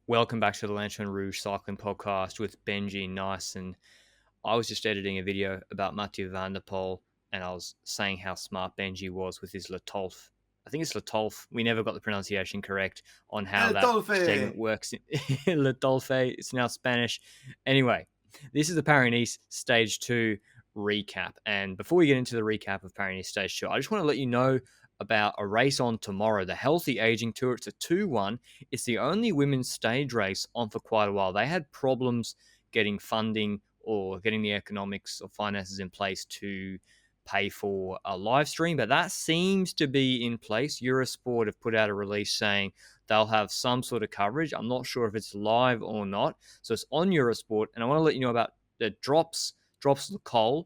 Welcome back to the Lanterne Rouge cycling podcast with Benji Naesen. I was just editing a video about Mathieu van der Poel, and I was saying how smart Benji was with his Latolf. I think it's Latolf. We never got the pronunciation correct on how El that segment Tofe! works. Latolfe, it's now Spanish. Anyway, this is the Paris-Nice Stage 2 recap. And before we get into the recap of Paris-Nice Stage 2, I just want to let you know about a race on tomorrow, the Healthy Aging Tour. It's a 2-1. It's the only women's stage race on for quite a while. They had problems getting funding or getting the economics or finances in place to pay for a live stream, but that seems to be in place. Eurosport have put out a release saying they'll have some sort of coverage. I'm not sure if it's live or not. So it's on Eurosport, and I want to let you know about the Drops Lecole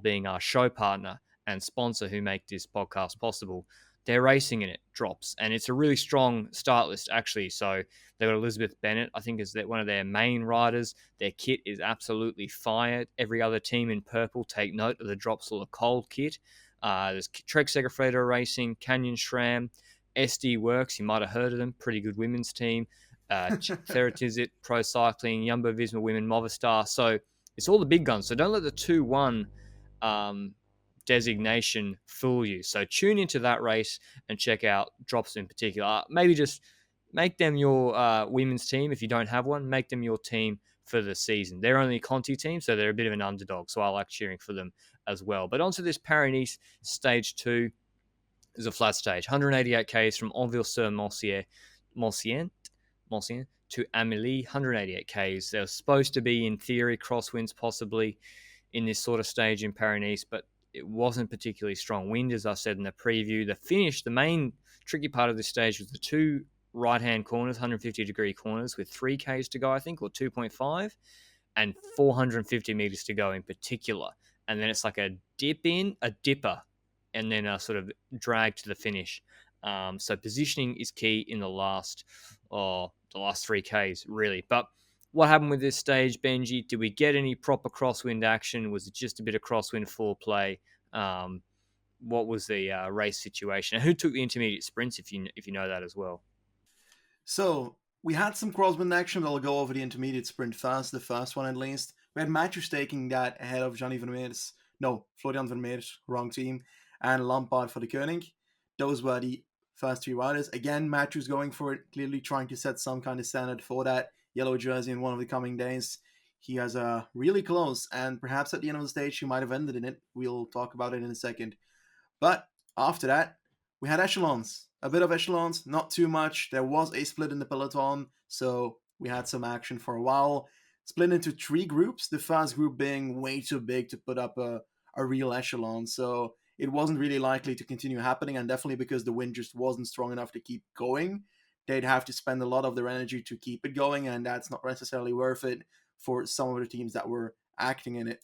being our show partner and sponsor who make this podcast possible. They're racing in it, Drops, and it's a really strong start list actually. So they've got Elizabeth Bennett, I think, is one of their main riders. Their kit is absolutely fired. Every other team in purple take note of the Drops Lecole kit. There's Trek Segafredo Racing, Canyon Shram, SD Works. You might have heard of them. Pretty good women's team. Theratizit Pro Cycling, Jumbo Visma Women, Movistar. So it's all the big guns. So don't let the 2-1 designation fool you. So tune into that race and check out Drops in particular. Maybe just make them your women's team. If you don't have one, make them your team for the season. They're only a Conti team, so they're a bit of an underdog. So I like cheering for them as well. But onto this Paris-Nice Stage 2 is a flat stage. 188 Ks from Anville-sur-Mulciente to Amélie, 188 Ks. There was supposed to be, in theory, crosswinds possibly in this sort of stage in Paris-Nice, but it wasn't particularly strong wind, as I said in the preview. The finish, the main tricky part of this stage was the two right-hand corners, 150-degree corners with 3 Ks to go, I think, or 2.5, and 450 meters to go in particular. And then it's like a dipper, and then a sort of drag to the finish. So positioning is key in the last 3 Ks, really. But what happened with this stage, Benji? Did we get any proper crosswind action? Was it just a bit of crosswind foreplay? What was the race situation? And who took the intermediate sprints, if you know that as well? So, we had some crosswind action, but I'll go over the intermediate sprint first, the first one at least. We had Matthews taking that ahead of Johnny Vermeers. No, Florian Vermeers, wrong team. And Lampard for the Koenig. Those were the first 3 riders. Again, Matthews going for it, clearly trying to set some kind of standard for that yellow jersey in one of the coming days. He has a really close, and perhaps at the end of the stage, he might have ended in it. We'll talk about it in a second. But after that, we had echelons. A bit of echelons, not too much. There was a split in the peloton, so we had some action for a while. Split into 3 groups, the first group being way too big to put up a real echelon, so it wasn't really likely to continue happening, and definitely because the wind just wasn't strong enough to keep going. They'd have to spend a lot of their energy to keep it going, and that's not necessarily worth it for some of the teams that were acting in it.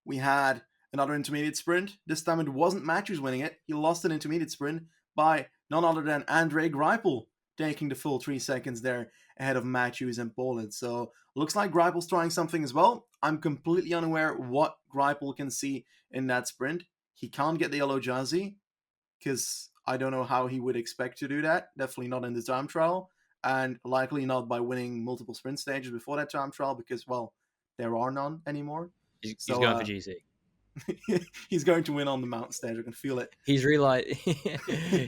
We had another intermediate sprint. This time it wasn't Matthews winning it. He lost an intermediate sprint by none other than André Greipel, taking the full 3 seconds there ahead of Matthews and Poland. So looks like Greipel's trying something as well. I'm completely unaware what Greipel can see in that sprint. He can't get the yellow jersey because I don't know how he would expect to do that. Definitely not in the time trial, and likely not by winning multiple sprint stages before that time trial because, well, there are none anymore. He's So going for GC. he's going to win on the mountain stage. I can feel it. He's realized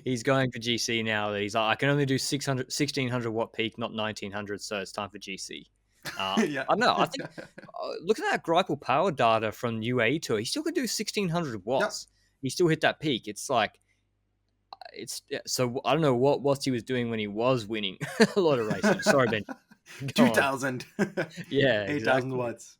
he's going for GC now. He's like, I can only do 600, 1600 watt peak, not 1900, so it's time for GC. Yeah. I don't know. I think looking at that Greipel power data from UAE tour, he still could do 1600 watts. Yep. He still hit that peak. It's like so. I don't know what he was doing when he was winning a lot of races. Sorry, Ben. 2000. Yeah, 8,000 exactly. watts.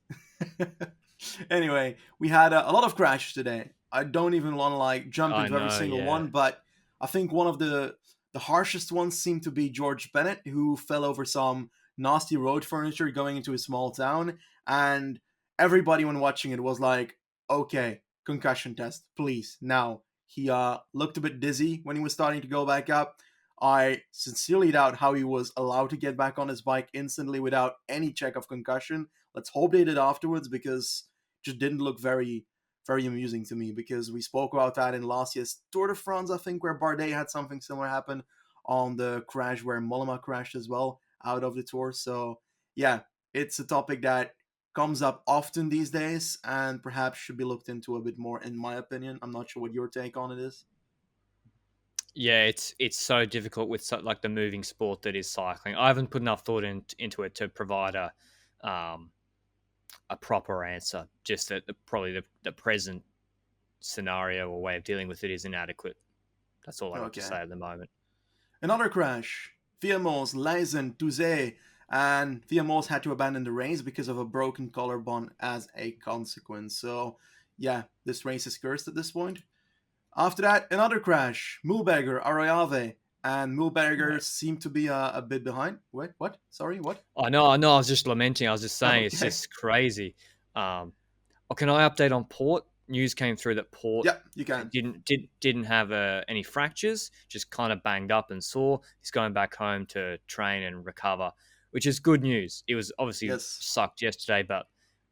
Anyway, we had a lot of crashes today. I don't even want to jump I into every know. single Yeah. one, but I think one of the harshest ones seemed to be George Bennett, who fell over some nasty road furniture going into a small town, and everybody when watching it was like, okay, concussion test, please, now. He looked a bit dizzy when he was starting to go back up. I sincerely doubt how he was allowed to get back on his bike instantly without any check of concussion. Let's hope they did afterwards, because it just didn't look very, very amusing to me, because we spoke about that in last year's Tour de France, I think, where Bardet had something similar happen on the crash where Mollema crashed as well. out of the tour. So yeah, it's a topic that comes up often these days and perhaps should be looked into a bit more, in my opinion. I'm not sure what your take on it is. Yeah, it's so difficult with like the moving sport that is cycling. I haven't put enough thought into it to provide um, a proper answer. Just that probably the present scenario or way of dealing with it is inadequate. That's all I got to Okay. say at the moment. Another crash. Viamos, Leisen, Touze, and Viamos had to abandon the race because of a broken collarbone as a consequence. So, yeah, this race is cursed at this point. After that, another crash. Mulberger, Arayave, and Mulberger seemed to be a bit behind. Wait, what? Sorry, what? I know. I was just lamenting. I was just saying it's Okay. just crazy. Can I update on Port? News came through that Port Yeah, you can. didn't have any fractures, just kind of banged up and sore. He's going back home to train and recover, which is good news. It was obviously Yes. sucked yesterday, but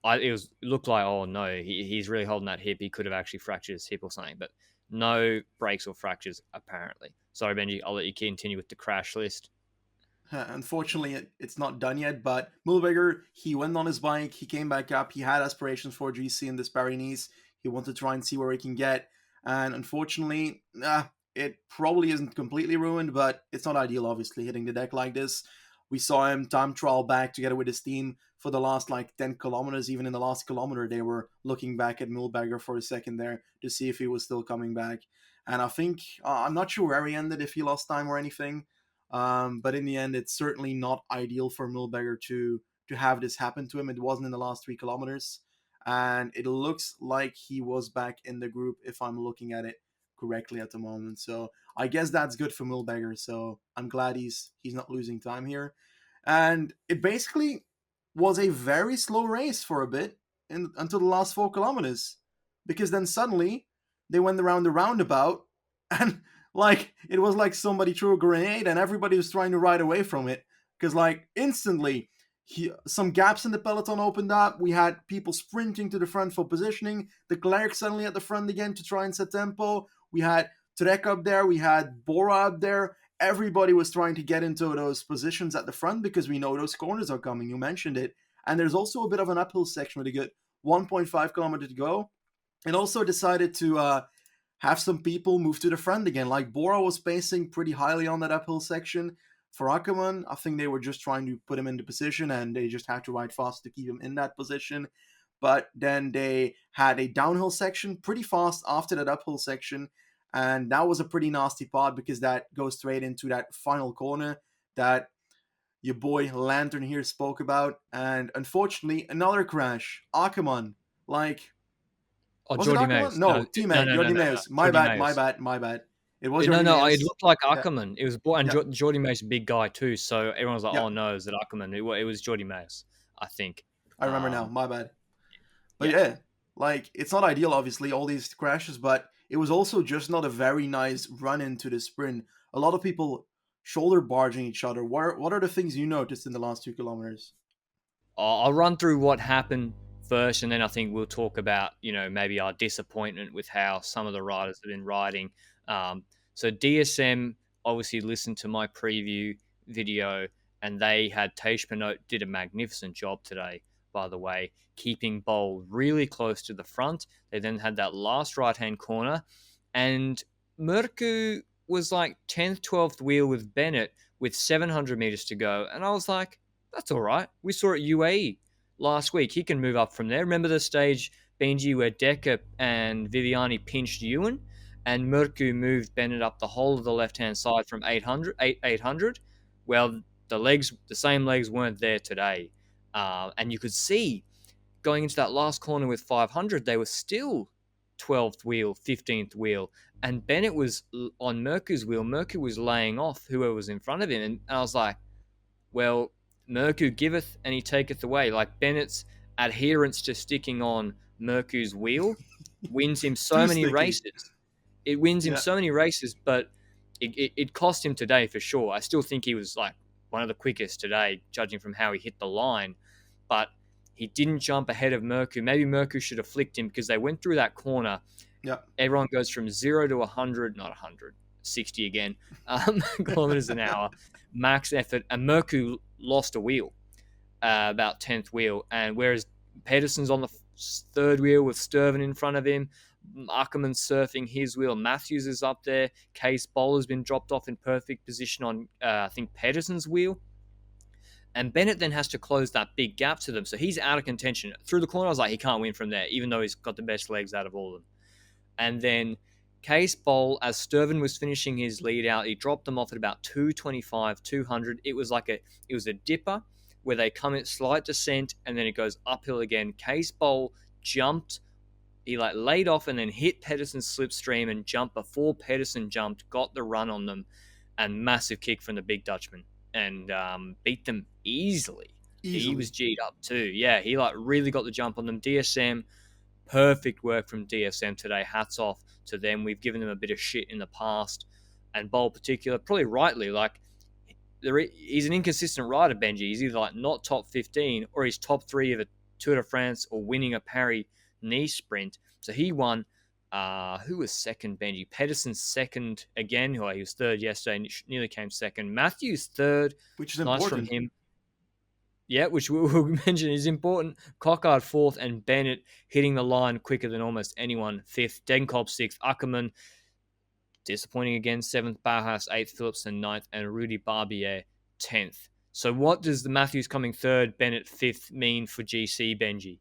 it looked like, oh no, he's really holding that hip. He could have actually fractured his hip or something, but no breaks or fractures apparently. Sorry, Benji. I'll let you continue with the crash list. Unfortunately, it's not done yet, but Mulberger, he went on his bike, he came back up, he had aspirations for GC in this Paris-Nice. He wanted to try and see where he can get, and unfortunately, it probably isn't completely ruined, but it's not ideal, obviously, hitting the deck like this. We saw him time trial back together with his team for the last 10 kilometers. Even in the last kilometer, they were looking back at Mulberger for a second there to see if he was still coming back. And I think, I'm not sure where he ended, if he lost time or anything. But in the end, it's certainly not ideal for Mulberger to have this happen to him. It wasn't in the last 3 kilometers, and it looks like he was back in the group if I'm looking at it correctly at the moment. So I guess that's good for Mulberger. So I'm glad he's not losing time here. And it basically was a very slow race for a bit until the last 4 kilometers, because then suddenly they went around the roundabout and it was like somebody threw a grenade and everybody was trying to ride away from it, because instantly some gaps in the peloton opened up. We had people sprinting to the front for positioning. The Clerc suddenly at the front again to try and set tempo. We had Trek up there. We had Bora up there. Everybody was trying to get into those positions at the front because we know those corners are coming. You mentioned it. And there's also a bit of an uphill section with a good 1.5 kilometer to go. And also decided to have some people move to the front again. Like Bora was pacing pretty highly on that uphill section. For Ackerman, I think they were just trying to put him into position and they just had to ride fast to keep him in that position. But then they had a downhill section pretty fast after that uphill section. And that was a pretty nasty part because that goes straight into that final corner that your boy Lantern here spoke about. And unfortunately, another crash. Ackerman, Oh, was it Jordi Ackerman? Meus. No, No, teammate, no, no, Jordi no, no. Meus. My Jordi bad, my Meus. bad, my bad. It was No, Jordi no, it Meus. looked like Yeah, Ackerman. It was, and yeah, Jordi Meus, a big guy too. So everyone was like, yeah. "Oh no, is it Ackerman?" It was Jordi Meus, I think. I remember now. Um, My bad. But yeah. yeah, it's not ideal, obviously, all these crashes, but it was also just not a very nice run into the sprint. A lot of people shoulder barging each other. What are the things you noticed in the last 2 kilometers? I'll run through what happened first, and then I think we'll talk about maybe our disappointment with how some of the riders have been riding. So DSM obviously listened to my preview video, and they had Tej Pinot did a magnificent job today, by the way, keeping Bowl really close to the front. They then had that last right hand corner, and Murku was like 10th, 12th wheel with Bennett with 700 meters to go, and I was like, that's all right. We saw at UAE last week. He can move up from there. Remember the stage, Benji, where Decker and Viviani pinched Ewan and Murku moved Bennett up the whole of the left-hand side from 800? Well, the same legs weren't there today. And you could see going into that last corner with 500, they were still 12th wheel, 15th wheel. And Bennett was on Murku's wheel. Murku was laying off whoever was in front of him. And I was like, well, Murku giveth and he taketh away. Like Bennett's adherence to sticking on Murku's wheel wins him so Too many sticky. races. It wins him Yeah, so many races, but it cost him today for sure. I still think he was like one of the quickest today, judging from how he hit the line. But he didn't jump ahead of Murku. Maybe Murku should have flicked him because they went through that corner. yeah, Everyone goes from 0 to 100, not 100, 60 again, kilometers an hour, max effort. And Merku lost a wheel, about 10th wheel. And whereas Pedersen's on the third wheel with Sturven in front of him, Ackerman's surfing his wheel. Matthews is up there. Case Bowl has been dropped off in perfect position on, I think, Pedersen's wheel. And Bennett then has to close that big gap to them. So he's out of contention. Through the corner, I was like, he can't win from there, even though he's got the best legs out of all of them. And then Case Bowl, as Sturven was finishing his lead out, he dropped them off at about 225, 200. It was a dipper where they come in slight descent and then it goes uphill again. Case Bowl jumped. He laid off and then hit Pedersen's slipstream and jumped before Pedersen jumped, got the run on them, and massive kick from the big Dutchman and beat them easily. He was G'd up too. Yeah, he really got the jump on them. DSM, perfect work from DSM today. Hats off to them. We've given them a bit of shit in the past, and Bowl particular, probably rightly. He's an inconsistent rider, Benji. He's either not top 15 or he's top 3 of a Tour de France or winning a Paris-Nice sprint. So he won. Who was second, Benji? Pedersen's second again. He was third yesterday, nearly came second. Matthews third. Which is nice important. from him. Yeah, which we'll mention is important. Cockard fourth and Bennett hitting the line quicker than almost anyone. Fifth, Denkop sixth, Ackermann disappointing again. Seventh, Bauhaus eighth, Philipsen ninth, and Rudy Barbier 10th. So what does the Matthews coming third, Bennett fifth mean for GC, Benji?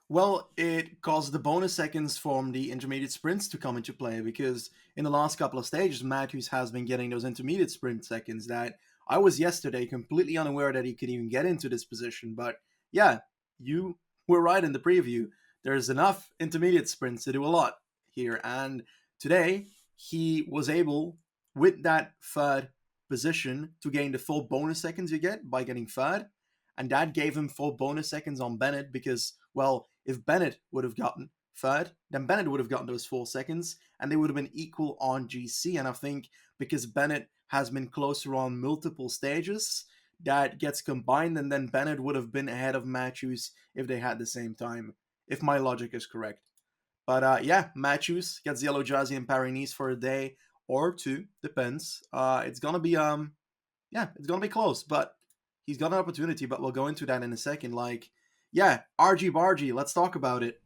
Well, it caused the bonus seconds from the intermediate sprints to come into play because in the last couple of stages, Matthews has been getting those intermediate sprint seconds that I was yesterday completely unaware that he could even get into this position. But yeah, you were right in the preview. There's enough intermediate sprints to do a lot here. And today, he was able, with that third position, to gain the full bonus seconds you get by getting third. And that gave him full bonus seconds on Bennett because, well, if Bennett would have gotten third, then Bennett would have gotten those 4 seconds and they would have been equal on GC. And I think because Bennett has been closer on multiple stages, that gets combined and then Bennett would have been ahead of Matthews if they had the same time, if my logic is correct. But yeah, Matthews gets the yellow jersey in Paris-Nice for a day or two, depends. It's gonna be it's gonna be close, but he's got an opportunity. But we'll go into that in a second. RG Bargy, let's talk about it.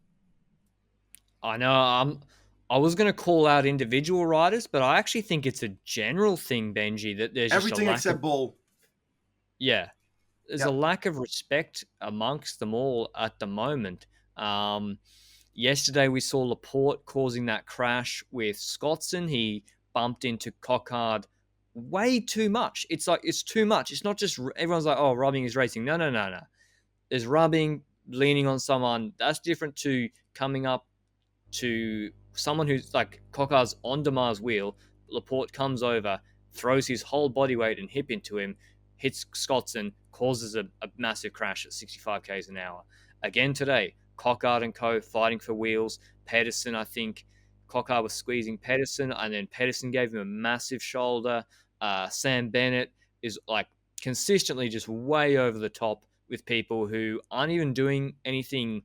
I know. I was going to call out individual riders, but I actually think it's a general thing, Benji, that there's everything just a lack except of, Bull. Yeah, there's a lack of respect amongst them all at the moment. Yesterday we saw Laporte causing that crash with Scottson. He bumped into Cockard way too much. It's too much. It's not just everyone's like, oh, rubbing is racing. No. There's rubbing, leaning on someone. That's different to coming up to someone who's like Cockard's on Damar's wheel. Laporte comes over, throws his whole body weight and hip into him, hits Scottson, causes a massive crash at 65 k's an hour. Again today, Cockard and co fighting for wheels. Pedersen, I think Cockard was squeezing Pedersen, and then Pedersen gave him a massive shoulder. Sam Bennett is consistently just way over the top with people who aren't even doing anything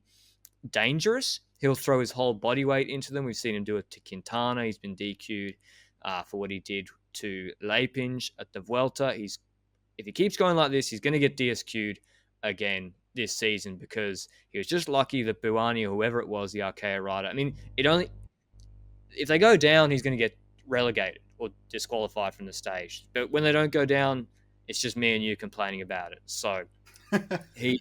dangerous. He'll throw his whole body weight into them. We've seen him do it to Quintana. He's been DQ'd for what he did to Leipinge at the Vuelta. If he keeps going like this, he's going to get DSQ'd again this season because he was just lucky that Buani or whoever it was, the Arkea rider. I mean, if they go down, he's going to get relegated or disqualified from the stage. But when they don't go down, it's just me and you complaining about it. So he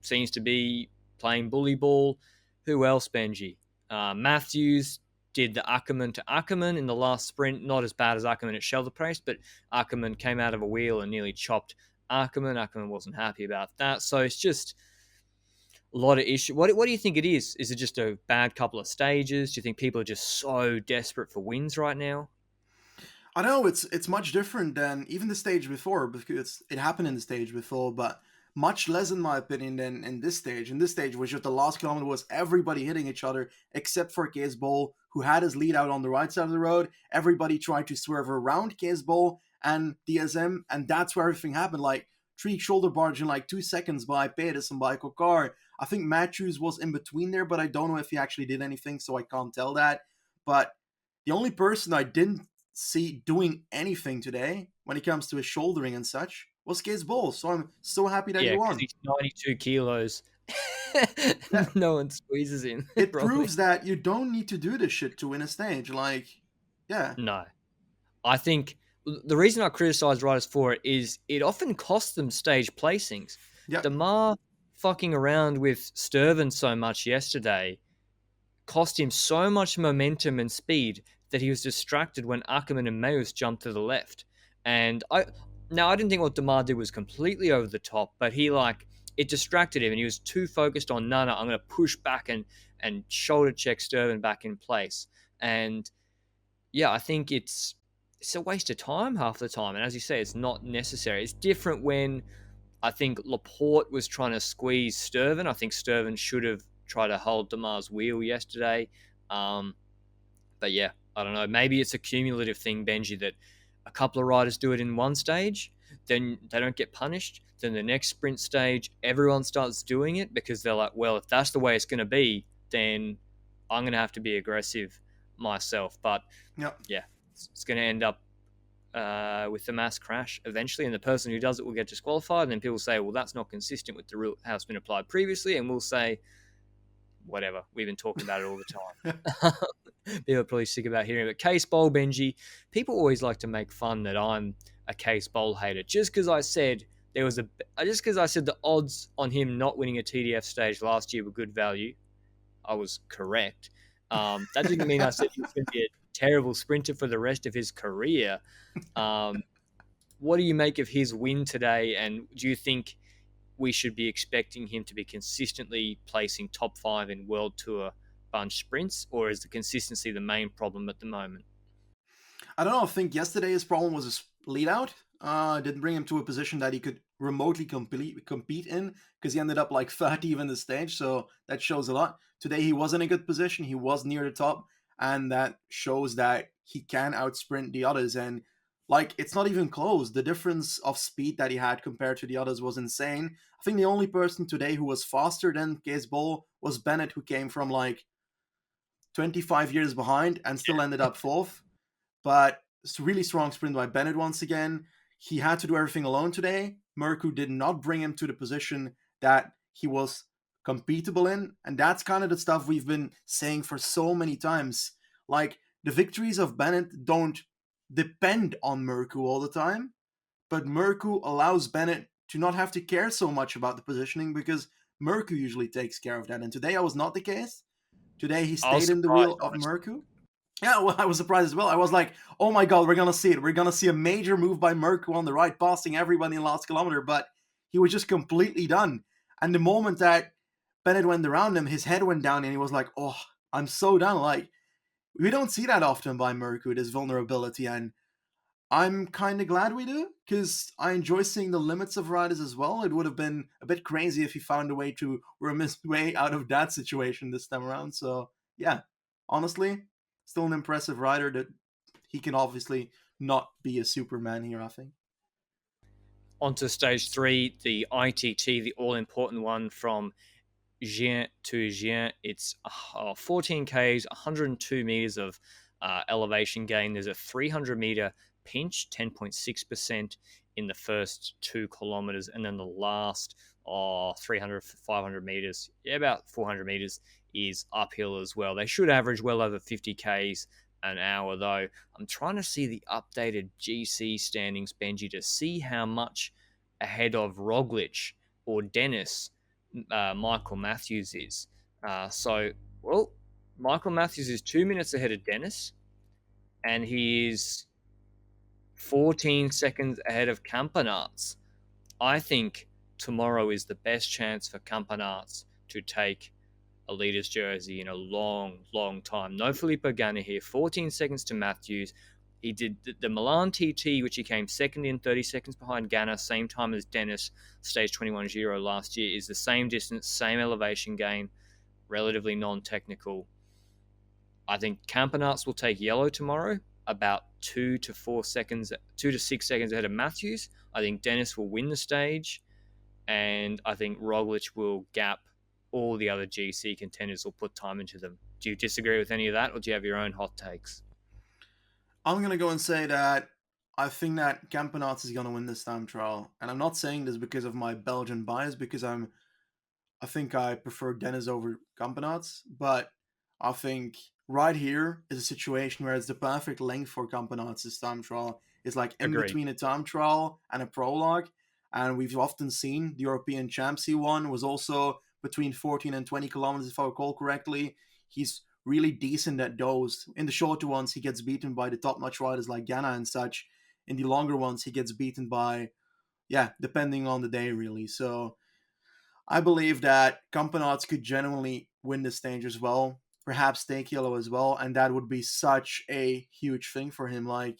seems to be playing bully ball. Who else, Benji? Matthews did the Ackermann to Ackermann in the last sprint. Not as bad as Ackermann at Shelter Price, but Ackermann came out of a wheel and nearly chopped Ackermann. Ackermann wasn't happy about that. So it's just a lot of issues. What do you think it is? Is it just a bad couple of stages? Do you think people are just so desperate for wins right now? I know it's much different than even the stage before because it happened in the stage before, but much less in my opinion than in this stage. In this stage was just the last kilometer was everybody hitting each other except for Case Bowl, who had his lead out on the right side of the road. Everybody tried to swerve around Case Bowl and DSM, and that's where everything happened. 3 shoulder barge in 2 seconds by Pedersen, by Cockard. I think Matthews was in between there, but I don't know if he actually did anything, so I can't tell that. But The only person I didn't see doing anything today when it comes to his shouldering and such was Case Ball. So I'm so happy that he Yeah, because won. he's 92 kilos. Yeah, No one squeezes him, it probably. proves that you don't need to do this shit to win a stage. Like, yeah, No. I think the reason I criticize riders for it is it often costs them stage placings. yeah, Demar fucking around with Sturven so much yesterday cost him so much momentum and speed that he was distracted when Ackerman and Mayus jumped to the left. And I didn't think what Demar did was completely over the top, but he like it distracted him and he was too focused on Nana. I'm going to push back and shoulder check Sturven back in place. And yeah, I think it's a waste of time half the time. And as you say, it's not necessary. It's different when I think Laporte was trying to squeeze Sturven. I think Sturven should have tried to hold Damar's wheel yesterday. Um, but yeah, I don't know. Maybe it's a cumulative thing, Benji, that a couple of riders do it in one stage, then they don't get punished. Then the next sprint stage, everyone starts doing it because they're like, well, if that's the way it's going to be, then I'm going to have to be aggressive myself. But yeah. yeah, it's going to end up with the mass crash eventually, and the person who does it will get disqualified. And then people say, well, that's not consistent with the rule how it's been applied previously, and we'll say, whatever. We've been talking about it all the time. People are probably sick about hearing it. But Case Bowl, Benji, people always like to make fun that I'm a Case Bowl hater just because I said just because I said the odds on him not winning a TDF stage last year were good value. I was correct. That didn't mean I said he was going to be a terrible sprinter for the rest of his career. Um, what do you make of his win today? And do you think we should be expecting him to be consistently placing top 5 in World Tour bunch sprints, or is the consistency the main problem at the moment? I don't know. I think yesterday his problem was his lead out. Didn't bring him to a position that he could remotely compete in because he ended up like 30th in the stage. So that shows a lot. Today he was in a good position. He was near the top, and that shows that he can outsprint the others. And like it's not even close. The difference of speed that he had compared to the others was insane. I think the only person today who was faster than Case Bowl was Bennett, who came from like 25 years behind and still ended up fourth. But it's a really strong sprint by Bennett once again. He had to do everything alone today. Merku did not bring him to the position that he was competable in. And that's kind of the stuff we've been saying for so many times. Like, the victories of Bennett don't depend on Merku all the time, but Merku allows Bennett to not have to care so much about the positioning because Merku usually takes care of that. And today that was not the case. Today he I was stayed in the wheel surprised, of honestly. Merku. Yeah, well, I was surprised as well. I was like, oh my god, we're gonna see it. We're gonna see a major move by Merku on the right, passing everybody in the last kilometer, but he was just completely done. And the moment that Bennett went around him, his head went down and he was like, oh, I'm so done. Like, we don't see that often by Merku, this vulnerability, and I'm kind of glad we do because I enjoy seeing the limits of riders as well. It would have been a bit crazy if he found a way to worm his way out of that situation this time around. So, yeah, honestly, still an impressive rider that he can obviously not be a Superman here, I think. Onto stage 3, the ITT, the all important one from Gien to Gien. It's 14 Ks, 102 meters of elevation gain. There's a 300-meter pinch, 10.6% in the first 2 kilometers, and then the last 300, 500 meters, yeah, about 400 meters is uphill as well. They should average well over 50 Ks an hour, though. I'm trying to see the updated GC standings, Benji, to see how much ahead of Roglic or Dennis Michael Matthews is. Well, Michael Matthews is 2 minutes ahead of Dennis, and he is 14 seconds ahead of Campanarts. I think tomorrow is the best chance for Campanarts to take a leader's jersey in a long, long time. No Filippo Ganna here. 14 seconds to Matthews. He did the Milan TT, which he came second in, 30 seconds behind Ganna, same time as Dennis, stage 21 Giro last year, is the same distance, same elevation gain, relatively non-technical. I think Campanarts will take yellow tomorrow, about 2 to 6 seconds ahead of Matthews. I think Dennis will win the stage, and I think Roglic will gap all the other GC contenders or put time into them. Do you disagree with any of that, or do you have your own hot takes? I'm going to go and say that I think that Campenaerts is going to win this time trial. And I'm not saying this because of my Belgian bias, because I think I prefer Dennis over Campenaerts, but I think right here is a situation where it's the perfect length for Campenaerts this time trial. It's like in Agreed. between a time trial and a prologue. And we've often seen the European champs he won was also between 14 and 20 kilometers, if I recall correctly. He's really decent at those. In the shorter ones, he gets beaten by the top-notch riders like Ghana and such. In the longer ones, he gets beaten by, yeah, depending on the day, really. So I believe that Campenaerts could genuinely win the stage as well, perhaps take yellow as well, and that would be such a huge thing for him. Like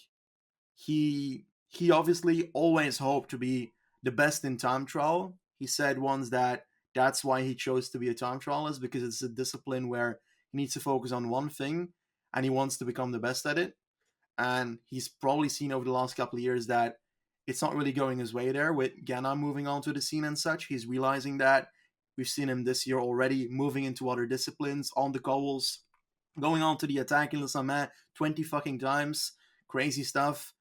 he obviously always hoped to be the best in time trial. He said once that that's why he chose to be a time trialist, because it's a discipline where he needs to focus on one thing and he wants to become the best at it. And he's probably seen over the last couple of years that it's not really going his way there with Ghana moving onto the scene and such. He's realizing that. We've seen him this year already moving into other disciplines on the cobbles, going on to the attack in Le Sommet 20 fucking times. Crazy stuff.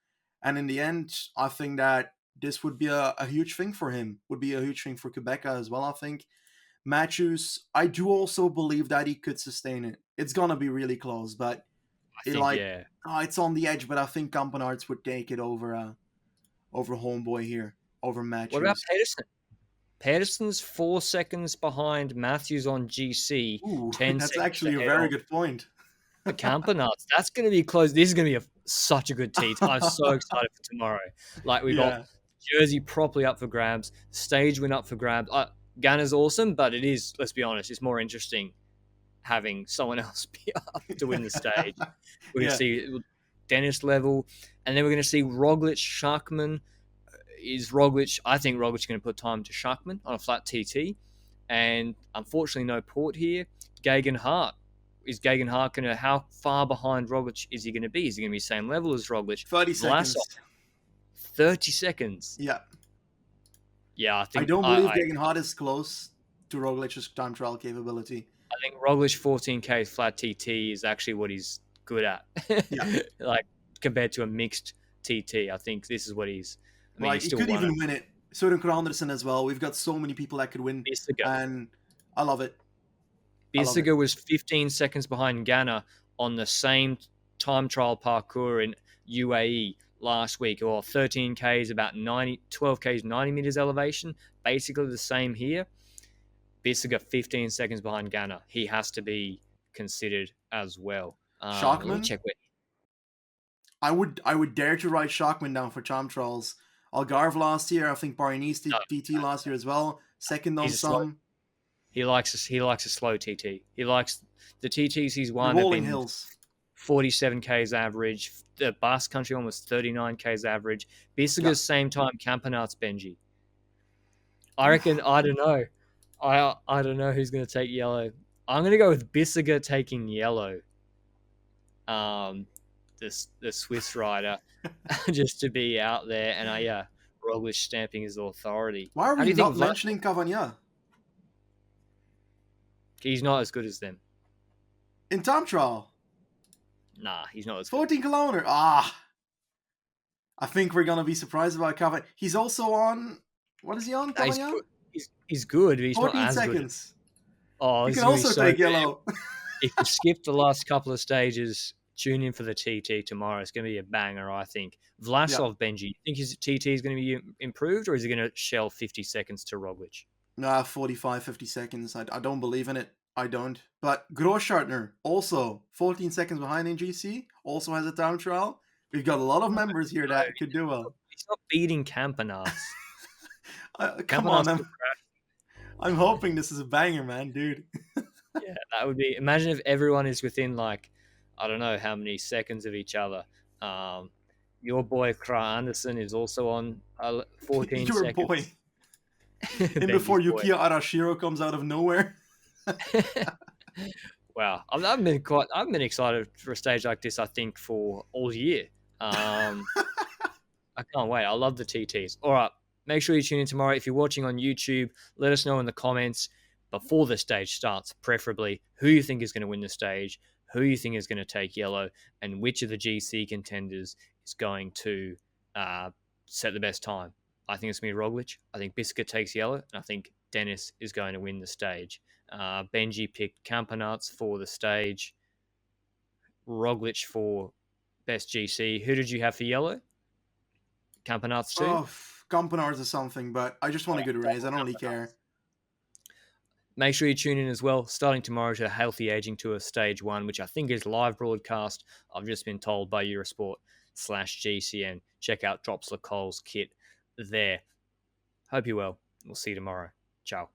And in the end, I think that this would be a huge thing for him, would be a huge thing for Quebec as well, I think. Matthews, I do also believe that he could sustain it. It's going to be really close, but I it think, like, yeah. it's on the edge, but I think Campenaerts would take it over Homeboy here, over What about Matthews. Pedersen? Pedersen's 4 seconds behind Matthews on GC, Ooh, 10 that's seconds actually a ahead very of good point. the Campenaerts. That's going to be close. This is going to be such a good tease. I'm so excited for tomorrow. Like, we got Yeah. Jersey properly up for grabs, stage win up for grabs. Ghana's awesome, but it is, let's be honest, it's more interesting having someone else be up to win the stage. We're going to Yeah. see Dennis level, and then we're going to see Roglic, Schachman. I think Roglic is going to put time to Schachman on a flat TT, and unfortunately no Port here. Geoghegan Hart. Is Geoghegan Hart going to, how far behind Roglic is he going to be? Is he going to be same level as Roglic? 30 Vlasov, seconds. 30 seconds. Yeah. Yeah, I I think don't believe I Geoghegan Hart is close to Roglic's time trial capability. think Roglic 14K flat TT is actually what he's good at. Yeah. Like, compared to a mixed TT, I think this is what he's. I mean, Like, he's he still could won it. even win it. Søren Anderson as well. We've got so many people that could win, Bissiger. and I love it. I love it. Bissiger was 15 seconds behind Ghana on the same time trial parcours in UAE last week, or 13 Ks, about 12 Ks, 90 meters elevation. Basically the same here. Bissiger 15 seconds behind Ghana. He has to be considered as well. Let me Schachman, check where. I would dare to write Schachman down for time trials. Algarve last year, I think Paris No, TT last year as well. Second on he's a slow. some. He likes a slow TT. He likes the TTs he's The won have rolling been hills. 47 Ks average. The Basque Country one was 39 Ks average. Bissiger's Yeah. same time, Campenaerts Benji. I reckon, I don't know. I don't know who's going to take yellow. I'm going to go with Bissiger taking yellow. The Swiss rider, just to be out there. And Roglic stamping his authority. Why are How we do you think not mentioning Cavagna? He's not as good as them? In time trial? Nah, he's not as good. 14 kilometer. I think we're gonna be surprised about Cavagna. He's also on. What is he on? Nah, Cavagna? he's good, but he's not 14 as good. seconds. Oh, He this can is going to be also so take good. yellow. If you skip the last couple of stages, tune in for the TT tomorrow. It's going to be a banger, I think. Vlasov, Benji, you think his TT is going to be improved, or is he going to shell 50 seconds to Roglic? Nah, 45, 50 seconds. I don't believe in it. I don't. But Großschartner, also 14 seconds behind in GC, also has a time trial. We've got a lot of members here that could do well. He's not beating Campenaerts. Come on, Campenaerts I'm hoping this is a banger, man, dude. yeah, that would be. Imagine if everyone is within, like, I don't know how many seconds of each other. Your boy Cor Anderson is also on 14 Your seconds. boy. And before Yukiya Arashiro comes out of nowhere. Wow, I've been excited for a stage like this, I think, for all year. I can't wait. I love the TTs. All right, make sure you tune in tomorrow. If you're watching on YouTube, let us know in the comments before the stage starts, preferably, who you think is going to win the stage, who you think is going to take yellow, and which of the GC contenders is going to set the best time. I think it's going to be Roglic. I think Biscuit takes yellow, and I think Dennis is going to win the stage. Benji picked Campanarts for the stage, Roglic for best GC. Who did you have for yellow? Campanarts too? Oh, Campanars or something, but I just want a good race. I don't really care. Make sure you tune in as well. Starting tomorrow to Healthy Aging Tour Stage 1, which I think is live broadcast. I've just been told by Eurosport/GCN. Check out Drops Cole's kit there. Hope you're well. We'll see you tomorrow. Ciao.